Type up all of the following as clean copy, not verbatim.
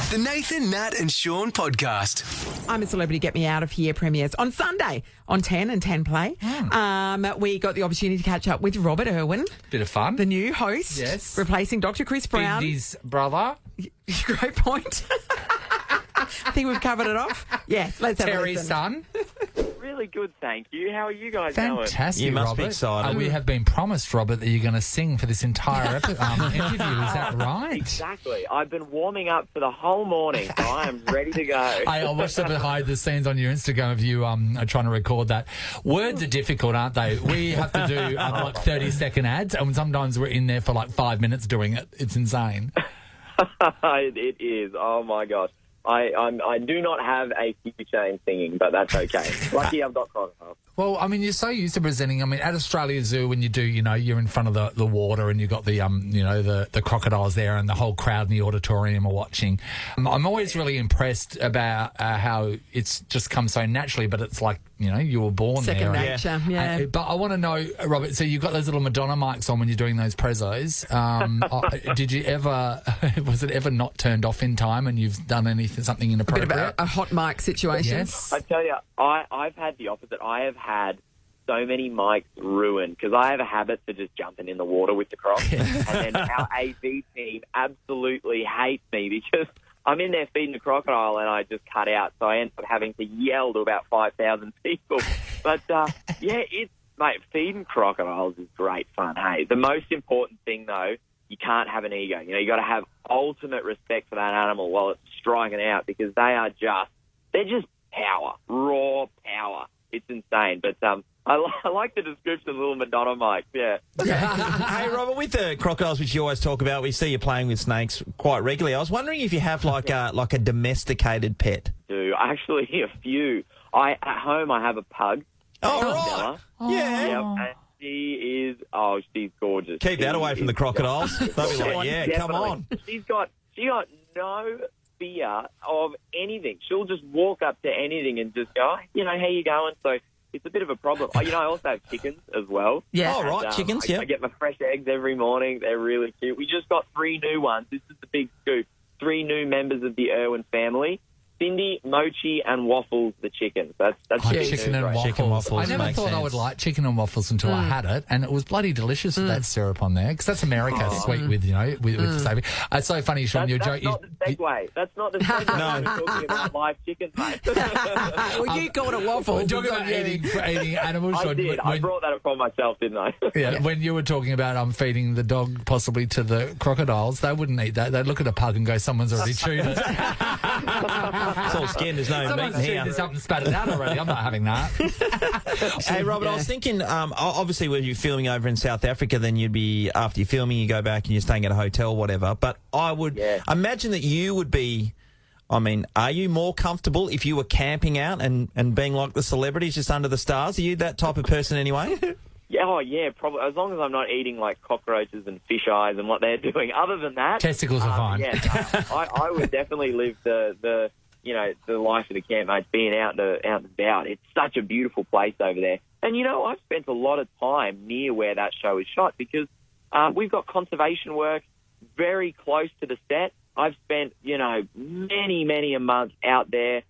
The Nathan, Nat and Shaun podcast. I'm a Celebrity Get Me Out of Here premieres on Sunday on 10 and 10 Play. We got the opportunity to catch up with Robert Irwin, Bit of fun. the new host, Yes. replacing Dr. Chris Brown. Bigby's brother. Great point. I think we've covered it off. Yes, let's have a Terry's listen. son. Really good, thank you. How are you guys going? Fantastic, You must Robert. be excited. We have been promised, Robert, that you're going to sing for this entire interview. Is that right? Exactly. I've been warming up for the whole morning, so I am ready to go. I watched the behind the scenes on your Instagram of you trying to record that. Words are difficult, aren't they? We have to do like 30-second ads, and sometimes we're in there for like 5 minutes doing it. It's insane. It is. Oh, my gosh. I do not have a future in singing, but that's okay. Lucky I've got crocodiles. Well, I mean, you're so used to presenting. I mean, at Australia Zoo, when you do, you're in front of the water and you've got the the crocodiles there and the whole crowd in the auditorium are watching. I'm always really impressed about how it's just come so naturally, but it's like, you were born Second there. nature, yeah. But I want to know, Robert, so you've got those little Madonna mics on when you're doing those prezos. Did you ever, was it ever not turned off in time and you've done something Bit inappropriate? of a hot mic situation. Yes. I tell you, I've had the opposite. I have had so many mics ruined because I have a habit for just jumping in the water with the croc. And then our AV team absolutely hates me because I'm in there feeding the crocodile and I just cut out. So I end up having to yell to about 5,000 people. But, mate, feeding crocodiles is great fun, hey. The most important thing, though, you can't have an ego. You got to have ultimate respect for that animal while it's striking out because they're just power, raw power. It's insane. But I like the description of little Madonna mic, yeah. Hey, Robert, with the crocodiles, which you always talk about, we see you playing with snakes quite regularly. I was wondering if you have like a domesticated pet. Actually, a few. At home, I have a pug. Oh, Stella. right. Yeah. Yep, and she's gorgeous. Keep that away from the crocodiles. They'll be like, yeah, come Definitely. on. She got no fear of anything. She'll just walk up to anything and just go, how you going? So it's a bit of a problem. I also have chickens as well. Yeah. Oh, right, chickens, yeah. I get my fresh eggs every morning. They're really cute. We just got 3 new ones. This is the big scoop. 3 new members of the Irwin family. Cindy, Mochi, and Waffles, the chickens. That's Chicken and waffles. Chicken waffles I never makes thought I would sense. like chicken and waffles until I had it, and it was bloody delicious with that syrup on there because that's America, sweet with with savoury. It's so funny, Shaun. That's Your joke. not the segue. That's not the segue. No. We're talking about live chickens, mate. Well, you called it waffles. We're talking about eating animals. I Shaun, did. I brought that upon myself, didn't I? Yeah, when you were talking about feeding the dog possibly to the crocodiles, they wouldn't eat that. They'd look at a pug and go, "Someone's already chewed it." It's all skin. There's no Someone's meat chewed here. this up and spat it out already. I'm not having that. Hey, Robert, I was thinking, obviously when you're filming over in South Africa, then you'd be, after you're filming, you go back and you're staying at a hotel, whatever. But I would imagine that you would be, are you more comfortable if you were camping out and being like the celebrities just under the stars? Are you that type of person anyway? Yeah, probably. As long as I'm not eating like cockroaches and fish eyes and what they're doing. Other than that, Testicles are fine. Yeah, I would definitely live the life of the camp, mate, being out and about. It's such a beautiful place over there. And, I've spent a lot of time near where that show is shot because we've got conservation work very close to the set. I've spent, many, many a month out there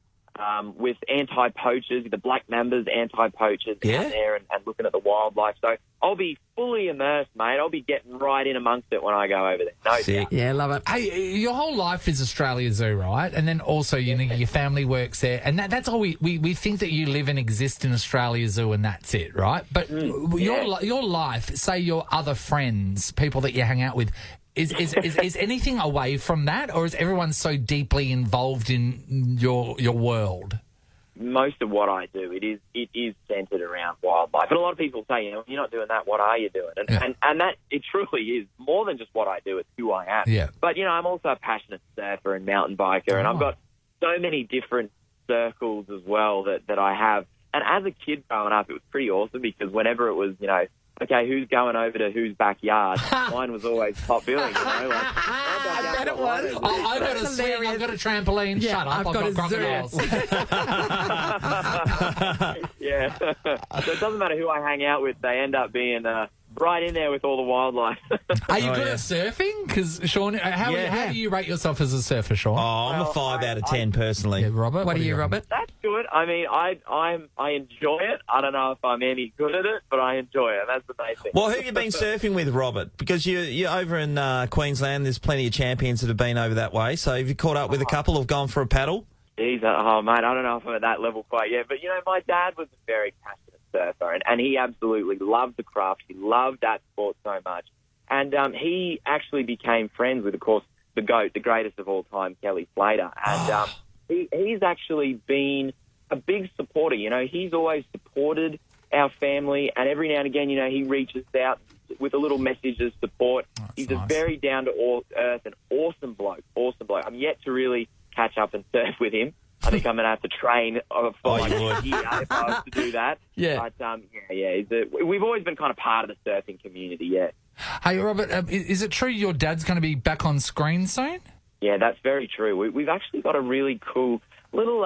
with anti-poachers, the black members, anti-poachers out there and looking at the wildlife. So I'll be fully immersed, mate. I'll be getting right in amongst it when I go over there. No doubt. Yeah, love it. Hey, your whole life is Australia Zoo, right? And then also, your family works there. And that's all we think that you live and exist in Australia Zoo and that's it, right? But your life, say your other friends, people that you hang out with, is anything away from that, or is everyone so deeply involved in your world? Most of what I do, it is centred around wildlife. And a lot of people say, you're not doing that, what are you doing? And that, it truly is more than just what I do, it's who I am. Yeah. But, I'm also a passionate surfer and mountain biker, and I've got so many different circles as well that I have. And as a kid growing up, it was pretty awesome because whenever it was, okay, who's going over to whose backyard? Mine was always top billing, I bet it was. I've got a swing, I've got a trampoline. Yeah, Shut up, I've got a crocodiles. Yeah. So it doesn't matter who I hang out with, they end up being right in there with all the wildlife. Are you Oh, good yeah. at surfing? Because, Sean, how do you rate yourself as a surfer, Sean? Oh, I'm a 5 out of 10 personally. Yeah, Robert? What are you, reckon? Robert? That's good. I mean, I enjoy it. I don't know if I'm any good at it, but I enjoy it. That's the main thing. Well, who have you been surfing with, Robert? Because you're over in Queensland. There's plenty of champions that have been over that way. So have you caught up with a couple who've gone for a paddle? Jeez, oh, mate, I don't know if I'm at that level quite yet. But, my dad was a very passionate surfer, and he absolutely loved the craft. He loved that sport so much. And he actually became friends with, of course, the GOAT, the greatest of all time, Kelly Slater. And he's actually been a big supporter. He's always supported our family, and every now and again, he reaches out with a little message of support. He's nice. a very down-to-earth and awesome bloke, I'm yet to really catch up and surf with him. I think I'm going to have to train for like a year if I was to do that. Yeah. But, we've always been kind of part of the surfing community, yeah. Hey, Robert, is it true your dad's going to be back on screen soon? Yeah, that's very true. We've actually got a really cool little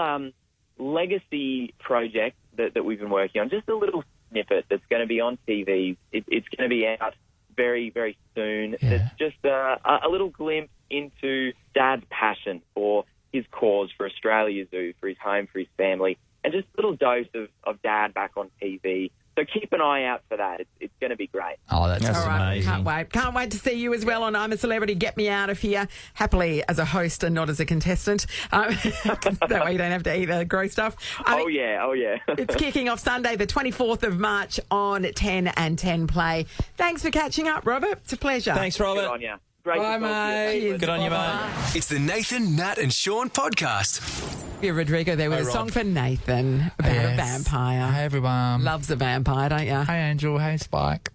legacy project that we've been working on, just a little snippet that's going to be on TV. It's going to be out very, very soon. Yeah. It's just a little glimpse into Dad's passion for his cause, for Australia Zoo, for his home, for his family, and just a little dose of Dad back on TV. So keep an eye out for that. It's going to be great. Oh, that's All right, amazing. can't wait. Can't wait to see you as well on I'm a Celebrity. Get me out of here, happily as a host and not as a contestant. That way you don't have to eat the gross stuff. Oh, yeah. It's kicking off Sunday, the 24th of March on 10 and 10 Play. Thanks for catching up, Robert. It's a pleasure. Thanks, Good Robert. on you. Great Bye, to talk to you. mate. Good on you, mate. It's the Nathan, Nat and Sean podcast. Yeah, Rodrigo there with Hey, a song Rob. for Nathan about a Yes. vampire. Hey, everyone. Loves a vampire, don't you? Hey, Angel. Hey, Spike.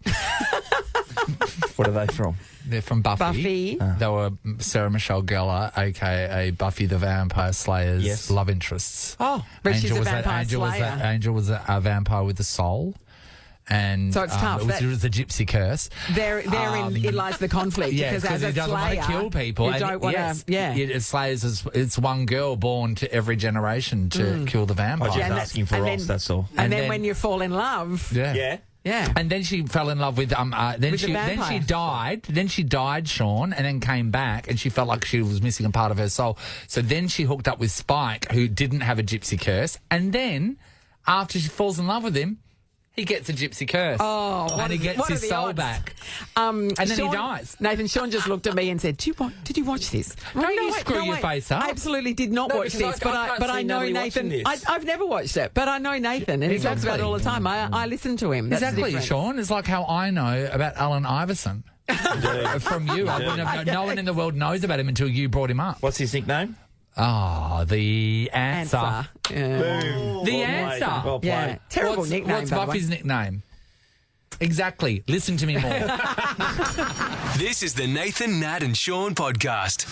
What are they from? They're from Buffy. Buffy. They were Sarah Michelle Gellar, a.k.a. Buffy the Vampire Slayer's Yes. love interests. Oh, but she's a vampire slayer. Angel was a vampire with a soul. And So it's tough. It was a gypsy curse. Therein it lies the conflict. Yeah, because as he a doesn't want slayer, to kill people. you And don't want yes, to. Yeah. Slayers it's one girl born to every generation to kill the vampire. I was just and that- asking for and Ross, then- that's all. And, And then then- when you fall in love, Yeah. yeah. And then she fell in love with then With the she vampire. died. Then she died, Sean, and then came back, and she felt like she was missing a part of her soul. So then she hooked up with Spike, who didn't have a gypsy curse, and then after she falls in love with him, he gets a gypsy curse. Oh, and he gets what are his the soul odds? back. And then he dies. Nathan, Sean just looked at me and said, Did you watch this? Don't you screw your face up. I absolutely did not No, watch because this, I can't but I see know nobody Nathan. watching this. I've never watched it, but I know Nathan, and he talks about it all the time. I listen to him. That's the Exactly, difference. Sean. It's like how I know about Alan Iverson from you. I wouldn't have, no one in the world knows about him until you brought him up. What's his nickname? Oh, the answer. Answer. Yeah. Boom. The Well answer. played. Well Yeah. played. Terrible What's nickname. What's by the way. Buffy's nickname? Exactly. Listen to me more. This is the Nathan, Nat and Sean podcast.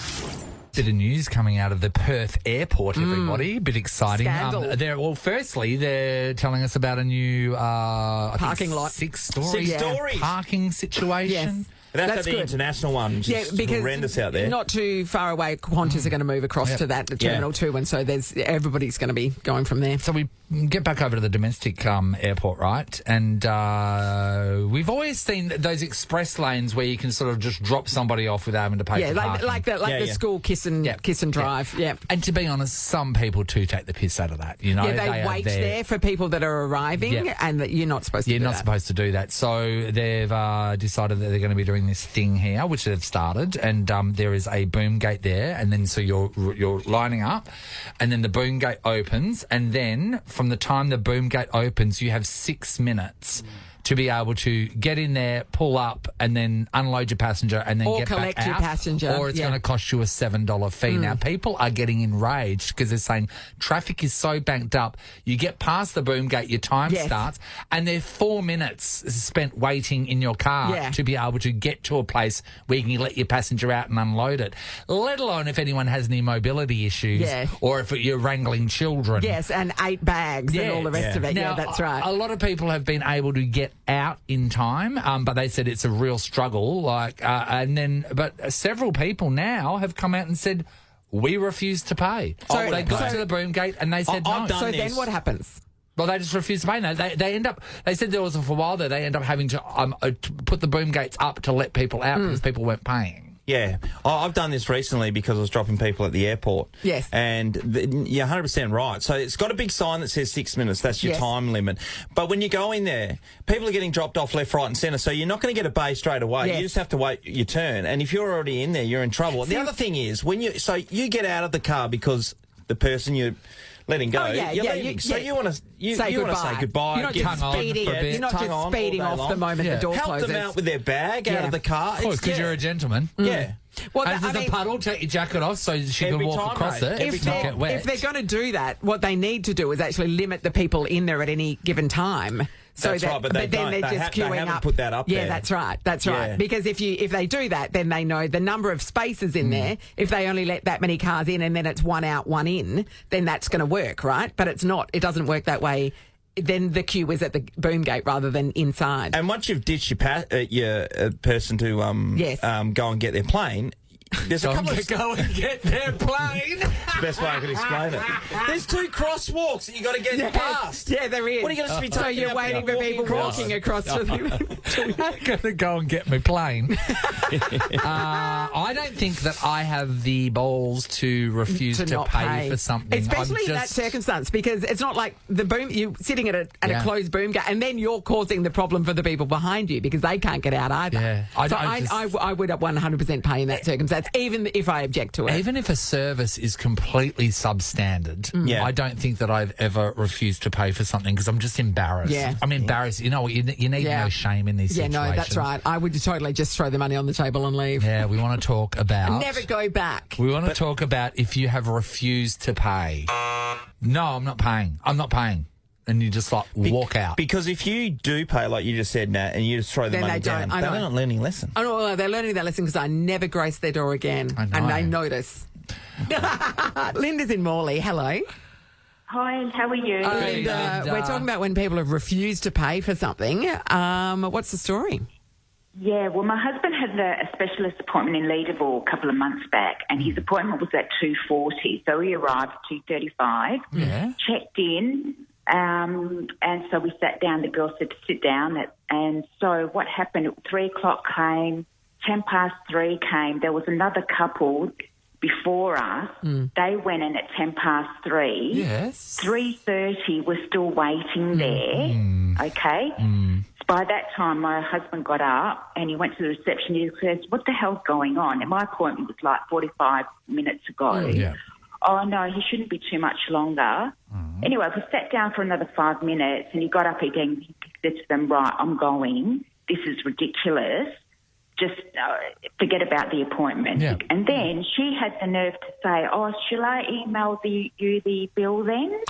Bit of news coming out of the Perth airport, everybody. Bit exciting. Scandal. Firstly, they're telling us about a new Parking lot. six-story Six stories. parking situation. Yes. That's That's at the good. international one, which Yeah, is because horrendous out there. not too far away, Qantas are going to move across to that Terminal 2, and so everybody's going to be going from there. So we get back over to the domestic airport, right? And we've always seen those express lanes where you can sort of just drop somebody off without having to pay Yeah, for parking. like the school kiss and drive. Yeah. And to be honest, some people do take the piss out of that. You know, Yeah, they are wait there. there for people that are arriving, Yeah. and that you're not supposed to You're do not that. supposed to do that. So they've decided that they're going to be doing this thing here, which they've started, and there is a boom gate there, and then so you're lining up, and then the boom gate opens, and then from the time the boom gate opens, you have 6 minutes to be able to get in there, pull up, and then unload your passenger, and then Or get collect back your out. passenger, Or it's yeah. going to cost you a $7 fee. Now, people are getting enraged because they're saying traffic is so banked up. You get past the boom gate, your time Yes. starts, and there's 4 minutes spent waiting in your car Yeah. to be able to get to a place where you can let your passenger out and unload it, let alone if anyone has any mobility issues Yeah. or if you're wrangling children. Yes, and 8 bags and all the rest of it. Now, Yeah, that's right. A lot of people have been able to get out in time, but they said it's a real struggle. But several people now have come out and said, we refuse to pay. So- They got so- to the boom gate and they said no. I've done So this. then what happens? Well, they just refused to pay. No, they end up. They said there was for a while there. They end up having to put the boom gates up to let people out because people weren't paying. Yeah. I've done this recently because I was dropping people at the airport. Yes. And you're 100% right. So it's got a big sign that says 6 minutes. That's your time limit. But when you go in there, people are getting dropped off left, right and centre. So you're not going to get a bay straight away. Yes. You just have to wait your turn. And if you're already in there, you're in trouble. The other thing is, you get out of the car because the person you're letting go, you're leaving. So you want to say goodbye. You're not just speeding. You're not just speeding off the moment the door closes. Help them out with their bag out of the car. Of course, because you're a gentleman. Yeah. Well, and if there's a puddle, take your jacket off so she can walk across it. If they're going to do that, what they need to do is actually limit the people in there at any given time. So that's right, but then they're just queuing up. Put that up there. Yeah, that's right. That's right. Because if they do that, then they know the number of spaces in there. If they only let that many cars in and then it's one out, one in, then that's going to work, right? But it's not. It doesn't work that way. Then the queue is at the boom gate rather than inside. And once you've ditched your person to go and get their plane. There's a couple of go and get their plane. It's the best way I could explain it. There's 2 crosswalks that you got to get past. Yeah, there is. What are you going to be So you're waiting for people walking across to the... I'm going to go and get my plane. I don't think that I have the balls to refuse to pay for something. Especially in that circumstance, because it's not like the boom, you sitting at a closed boom gate and then you're causing the problem for the people behind you because they can't get out either. Yeah. I would 100% pay in that circumstance, even if I object to it. Even if a service is completely substandard, I don't think that I've ever refused to pay for something because I'm just embarrassed. Yeah. I'm embarrassed. You know what? You need no shame in these situations. Yeah, no, that's right. I would totally just throw the money on the table and leave. Yeah, we want to talk about... Never go back. We want to talk about if you have refused to pay. No, I'm not paying. I'm not paying. And you just walk out. Because if you do pay, like you just said, Nat, and you just throw the money down, they're not learning a lesson. Oh, no, they're learning their lesson because I never grace their door again. I know. And they notice. Linda's in Morley. Hello. Hi, how are you? Linda, we're talking about when people have refused to pay for something. What's the story? Yeah, well, my husband had a specialist appointment in Leederville a couple of months back, and his appointment was at 2:40. So he arrived at 2:35, checked in, and so we sat down. The girl said to sit down. And so what happened, 3 o'clock came, 3:10 came. There was another couple before us. They went in at 3:10. Yes. 3:30 was still waiting there. Okay. By that time, my husband got up and he went to the reception. He says, "What the hell's going on?" And my appointment was like 45 minutes ago. Oh, no, he shouldn't be too much longer. Anyway, we sat down for another 5 minutes and he got up again. He said to them, "Right, I'm going. This is ridiculous. Just forget about the appointment." Yeah. And then she had the nerve to say, "Oh, shall I email you the bill then?"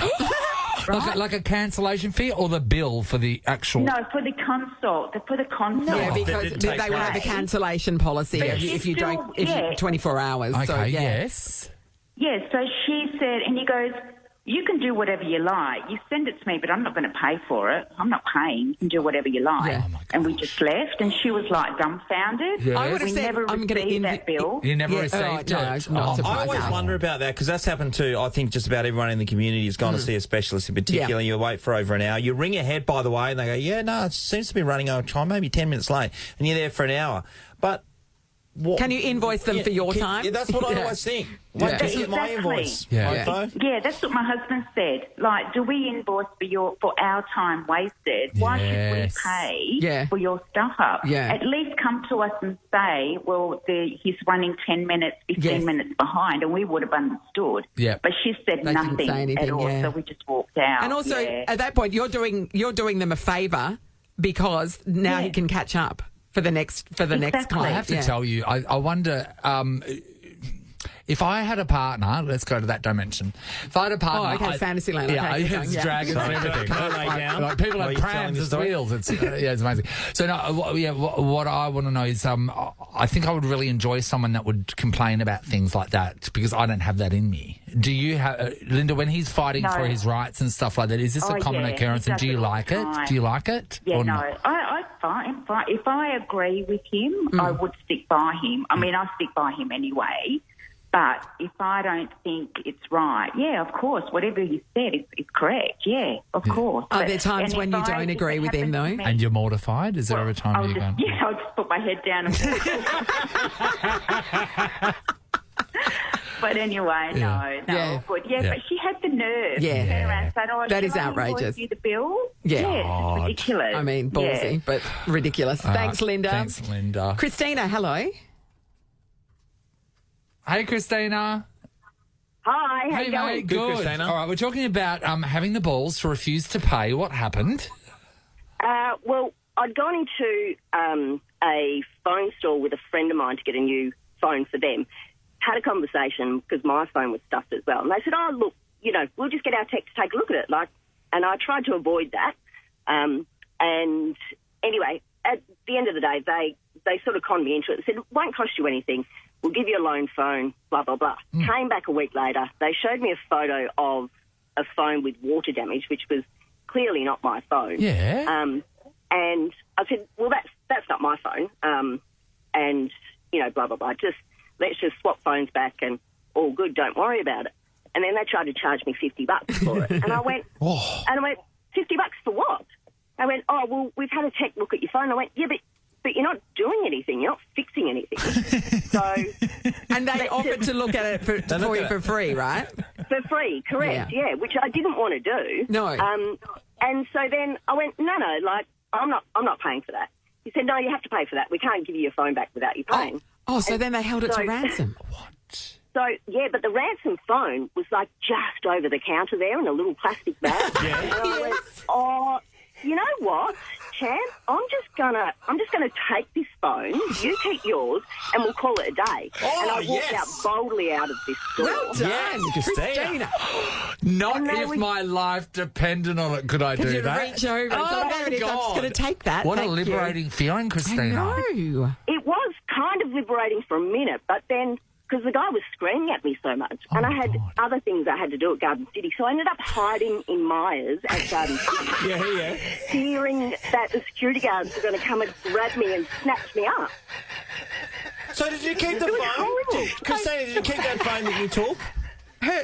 Right. Like a cancellation fee or the bill for the actual... No, for the consult. Yeah, because they would have a cancellation policy if you don't, 24 hours. Okay, so, yes. Yeah, so she said, and he goes, "You can do whatever you like. You send it to me, but I'm not going to pay for it. I'm not paying. You can do whatever you like." Yeah. And we just left, and she was like dumbfounded. Yes. I would have we said, never I'm received that bill. You never received it? Not I always wonder about that because that's happened to, I think, just about everyone in the community has gone to see a specialist in particular. You wait for over an hour. You ring ahead, by the way, and they go, "Yeah, no, it seems to be running over time, maybe 10 minutes late." And you're there for an hour. But... Can you invoice them for your time? Yeah, that's what I always think. Wait, just get my invoice. Yeah, that's what my husband said. Like, do we invoice for our time wasted? Why should we pay for your stuff up? Yeah. At least come to us and say, well, he's running 10 minutes, 15 minutes behind, and we would have understood. Yeah. But she said They didn't say nothing anything, at all, so we just walked out. And also, at that point, you're doing them a favour because now he can catch up for the next client. I have to tell you, I wonder if I had a partner. Let's go to that dimension. If I had a partner, fantasy land. Yeah, it's dragons and everything. Like people have prams as wheels. It's amazing. So what I want to know is, I think I would really enjoy someone that would complain about things like that because I don't have that in me. Do you have, Linda, when he's fighting for his rights and stuff like that? Is this a common occurrence? And do you like it? Do you like it? Yeah, no, I'm fine. If I agree with him, I would stick by him. I mean, I stick by him anyway. But if I don't think it's right, yeah, of course, whatever he said is correct. Yeah, of course. Are there But- times and when if you don't agree with him, though? And you're mortified? Is there ever a time I'll you just, go? I'll just put my head down and But anyway, no. Yeah. But but she had the nerve. Yeah. To turn around and say, oh, That shall is I outrageous. invoice you the bill? Yeah. It's ridiculous. I mean, ballsy, but ridiculous. Thanks, Linda. Thanks, Linda. Christina, hello. Hey, Christina. Hi, how Hey, you going? mate. Good, Good. Christina. All right, we're talking about having the balls to refuse to pay. What happened? Well, I'd gone into a phone store with a friend of mine to get a new phone for them. Had a conversation because my phone was stuffed as well. And they said, oh, look, we'll just get our tech to take a look at it. And I tried to avoid that. And anyway, at the end of the day, they sort of conned me into it. They said, it won't cost you anything. We'll give you a loan phone, blah, blah, blah. Came back a week later. They showed me a photo of a phone with water damage, which was clearly not my phone. Yeah. And I said, well, that's not my phone. And, blah, blah, blah. Let's just swap phones back and all good, don't worry about it. And then they tried to charge me $50 for it. And I went, $50 for what? I went, oh, well, we've had a tech look at your phone. I went, yeah, but you're not doing anything. You're not fixing anything. So, And they offered to look at it for you for free, right? for free, correct, yeah, which I didn't want to do. No. And so then I went, no, I'm not paying for that. He said, no, you have to pay for that. We can't give you your phone back without you paying. Oh, so then they held it to so- ransom. So, yeah, but the ransom phone was like just over the counter there in a little plastic bag. And I went, oh, you know what, champ? I'm just gonna take this phone. You keep yours, and we'll call it a day. And I walked out boldly out of this store. Well done, Yes, Christina. Not And they if would- my life depended on it could I do You'd that. reach over and Oh, say, there it is, I'm just God. going to take that. What a Thank you. liberating feeling, Christina. No. It was kind of liberating for a minute, but then because the guy was screaming at me so much, and I had other things I had to do at Garden City, so I ended up hiding in Myers at Garden City, fearing that the security guards were going to come and grab me and snatch me up. So did you keep the It was phone? horrible. Christina, did you keep that phone that you took?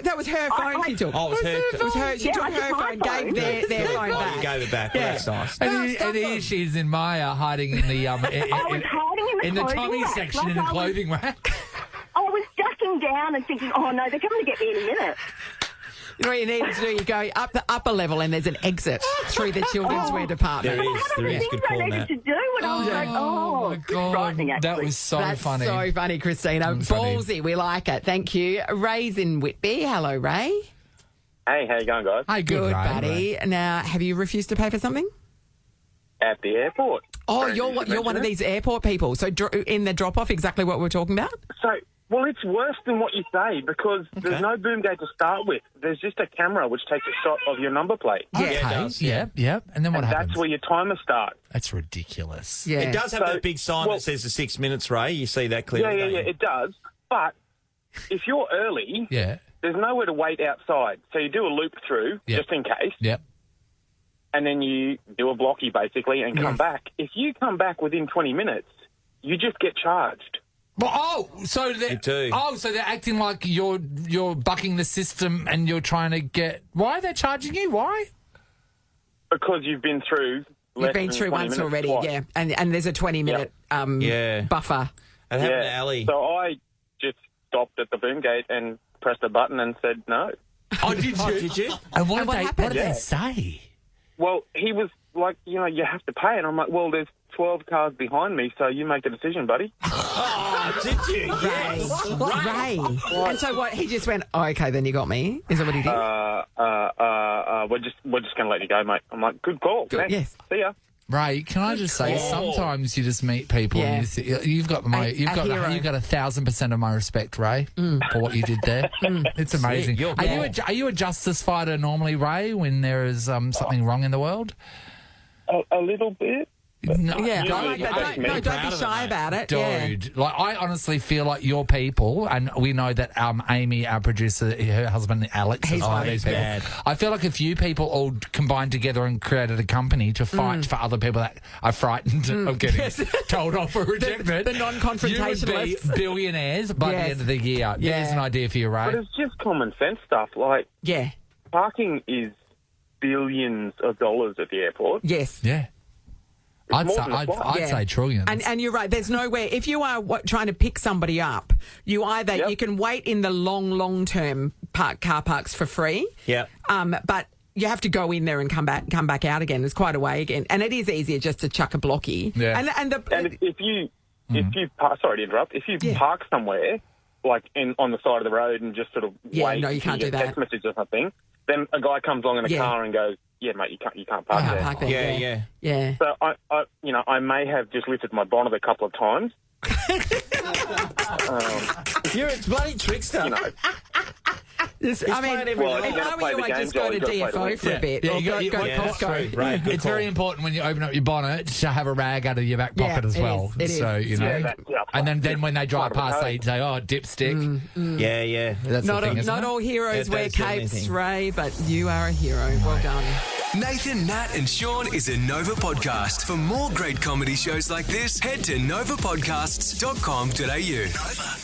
That was her phone she took. Oh, it was her. It was her. She Yeah, took I took her my phone, phone. gave their phone Oh, back. you gave it back. Well, that's nice. And here she is in Maya hiding in the I was hiding in the clothing Tommy rack, section like in the I was- clothing rack. I was ducking down and thinking, oh no, they're coming to get me in a minute. You know what you need to do? You go up the upper level and there's an exit through the children's wear department. There is. There is. Things Good I call, needed Nat. to do, and I was like, oh, my God. frightening, actually. That was so That's funny. so funny, Christina. That's funny. Ballsy. We like it. Thank you. Ray's in Whitby. Hello, Ray. Hey, how you going, guys? Hey, good, Good, Ray. buddy. Now, have you refused to pay for something? At the airport. Oh, Sorry, you're did you one of mention these airport people. So in the drop-off, exactly what we're talking about? it? So, well, it's worse than what you say because there's no boom gate to start with. There's just a camera which takes a shot of your number plate. Okay. it does, Yep. And then what And happens? that's where your timer starts. That's ridiculous. Yeah. It does have So- that big sign well- that says the 6 minutes, Ray. You see that clearly. Yeah, don't you? it does. But if you're early, Yeah. there's nowhere to wait outside. So you do a loop through Yep. just in case, Yep. and then you do a blocky basically and come Yes. back. If you come back within 20 minutes, you just get charged. Well, so they're You do. so they're acting like you're bucking the system and you're trying to get. Why are they charging you? Why? Because you've been through. You've less been than through 20 once minutes already, twice. yeah. And there's a 20-minute Yeah. buffer. It happened to Ali. So I just stopped at the boom gate and pressed a button and said no. Oh, did you? Did you? And what And did what they? happened? What did Yeah. they say? Well, he was like, you have to pay. And I'm like, well, there's 12 cars behind me, so you make the decision, buddy. Oh, did you? Yes. Ray. And so what? He just went, oh, okay, then you got me. Is that what he did? We're just going to let you go, mate. I'm like, good call. Thanks. yes. See ya. Ray, can I just say, call. sometimes you just meet people and you've got A hero. 1,000% of my respect, Ray, for what you did there. It's amazing. You're Are you a justice fighter normally, Ray, when there is something wrong in the world? A little bit. No, Yeah, You- I like that. you- Don't be proud of shy it, about it. dude. Like, I honestly feel like your people, and we know that Amy, our producer, her husband Alex, is one of these people. bad. I feel like if you people all combined together and created a company to fight for other people that are frightened of getting told off or rejected, the non-confrontationalists. you would be billionaires by the Yes. end of the year. Yeah. There's an idea for you, But Ray. it's just common sense stuff. Like, Yeah. parking is billions of dollars at the airport. Yes. Yeah. It's more than a flight. I'd say trillions. And you're right. There's nowhere. If you are trying to pick somebody up, you either Yep. you can wait in the long term car parks for free. Yeah. But you have to go in there and come back out again. There's quite a way again, and it is easier just to chuck a blocky. Yeah. And if you sorry to interrupt, if you Yeah. park somewhere like on the side of the road and just sort of Yeah, wait, no, you can't till do get a text that. message or something, then a guy comes along in a Yeah. car and goes, "Yeah, mate, you can't park there." park there. Yeah. Yeah. So I may have just lifted my bonnet a couple of times. You're a bloody trickster. You know, I mean, playing every Well, if if you're I gonna were play you, the I'd game, just go Joel, to you've got to play the DFO game. for a bit. Yeah, Or you go got- to yeah, that's Costco. true. Right, good It's call. very important when you open up your bonnet to have a rag out of your back Yeah, pocket as it well. is, it So, is. you know. Yeah, and then when they drive part of past, the they say, "Oh, dipstick." Yeah. That's Not, the thing, isn't not it? all heroes Yeah, wear that's the only capes, thing. Ray, but you are a hero. Well done. Nathan, Nat, and Sean is a Nova podcast. For more great comedy shows like this, head to novapodcasts.com.au.